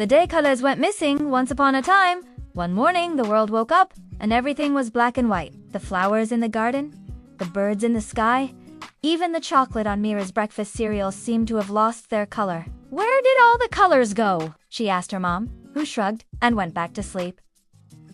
The day colors went missing once upon a time. One morning, the world woke up, and everything was black and white. The flowers in the garden, the birds in the sky, even the chocolate on Mira's breakfast cereal seemed to have lost their color. "Where did all the colors go?" she asked her mom, who shrugged and went back to sleep.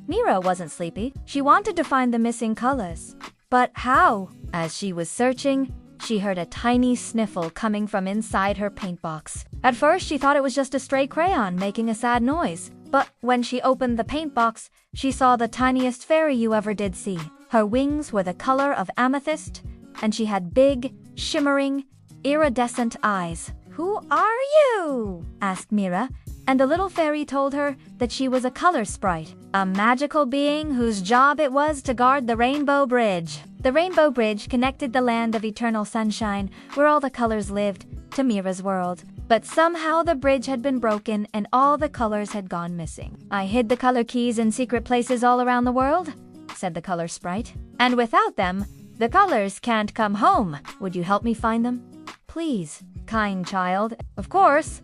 Mira wasn't sleepy. She wanted to find the missing colors. But how? As she was searching, she heard a tiny sniffle coming from inside her paint box. At first, she thought it was just a stray crayon making a sad noise. But when she opened the paint box, she saw the tiniest fairy you ever did see. Her wings were the color of amethyst, and she had big, shimmering, iridescent eyes. "Who are you?" asked Mira, and the little fairy told her that she was a color sprite, a magical being whose job it was to guard the Rainbow Bridge. The Rainbow Bridge connected the land of eternal sunshine, where all the colors lived, to Mira's world. But somehow the bridge had been broken and all the colors had gone missing. "I hid the color keys in secret places all around the world," said the color sprite. "And without them, the colors can't come home. Would you help me find them? Please, kind child." Of course,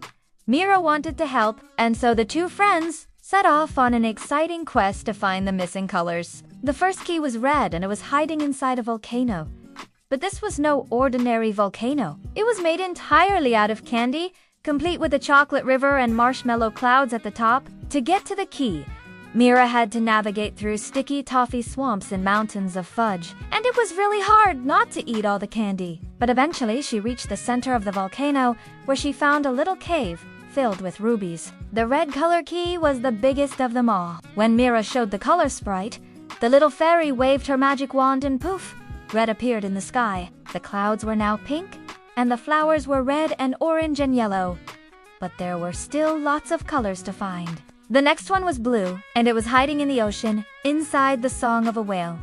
Mira wanted to help, and so the two friends set off on an exciting quest to find the missing colors. The first key was red and it was hiding inside a volcano. But this was no ordinary volcano. It was made entirely out of candy, complete with a chocolate river and marshmallow clouds at the top. To get to the key, Mira had to navigate through sticky toffee swamps and mountains of fudge. And it was really hard not to eat all the candy. But eventually she reached the center of the volcano, where she found a little cave filled with rubies. The red color key was the biggest of them all. When Mira showed the color sprite, the little fairy waved her magic wand and poof, red appeared in the sky. The clouds were now pink, and the flowers were red and orange and yellow. But there were still lots of colors to find. The next one was blue, and it was hiding in the ocean, inside the song of a whale.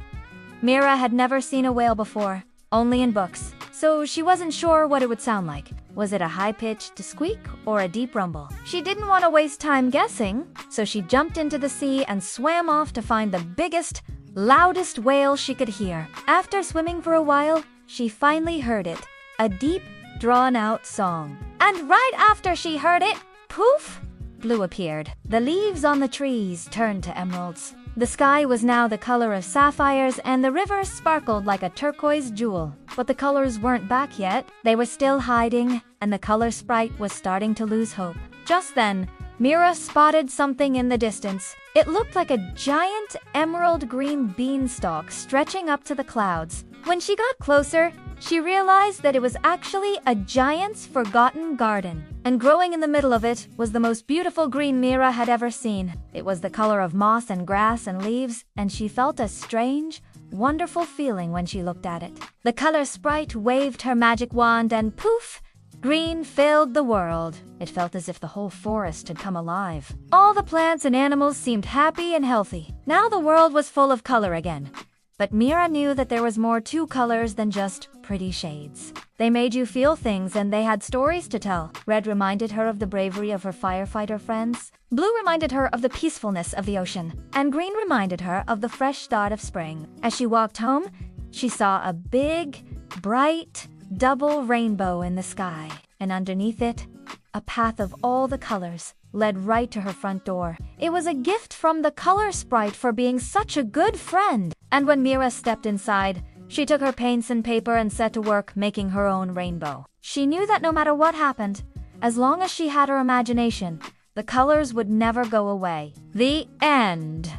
Mira had never seen a whale before, only in books, so she wasn't sure what it would sound like. Was it a high-pitched squeak or a deep rumble? She didn't want to waste time guessing, so she jumped into the sea and swam off to find the biggest, loudest whale she could hear. After swimming for a while, she finally heard it, a deep, drawn-out song. And right after she heard it, poof, blue appeared. The leaves on the trees turned to emeralds. The sky was now the color of sapphires and the river sparkled like a turquoise jewel. But the colors weren't back yet. They were still hiding, and the color sprite was starting to lose hope. Just then, Mira spotted something in the distance. It looked like a giant emerald green beanstalk stretching up to the clouds. When she got closer, she realized that it was actually a giant's forgotten garden. And growing in the middle of it was the most beautiful green Mira had ever seen. It was the color of moss and grass and leaves, and she felt a strange, wonderful feeling when she looked at it. The color sprite waved her magic wand and poof, green filled the world. It felt as if the whole forest had come alive. All the plants and animals seemed happy and healthy. Now the world was full of color again. But Mira knew that there was more to colors than just pretty shades. They made you feel things and they had stories to tell. Red reminded her of the bravery of her firefighter friends. Blue reminded her of the peacefulness of the ocean. And green reminded her of the fresh start of spring. As she walked home, she saw a big, bright, double rainbow in the sky. And underneath it, a path of all the colors led right to her front door. It was a gift from the color sprite for being such a good friend. And when Mira stepped inside, she took her paints and paper and set to work making her own rainbow. She knew that no matter what happened, as long as she had her imagination, the colors would never go away. The end.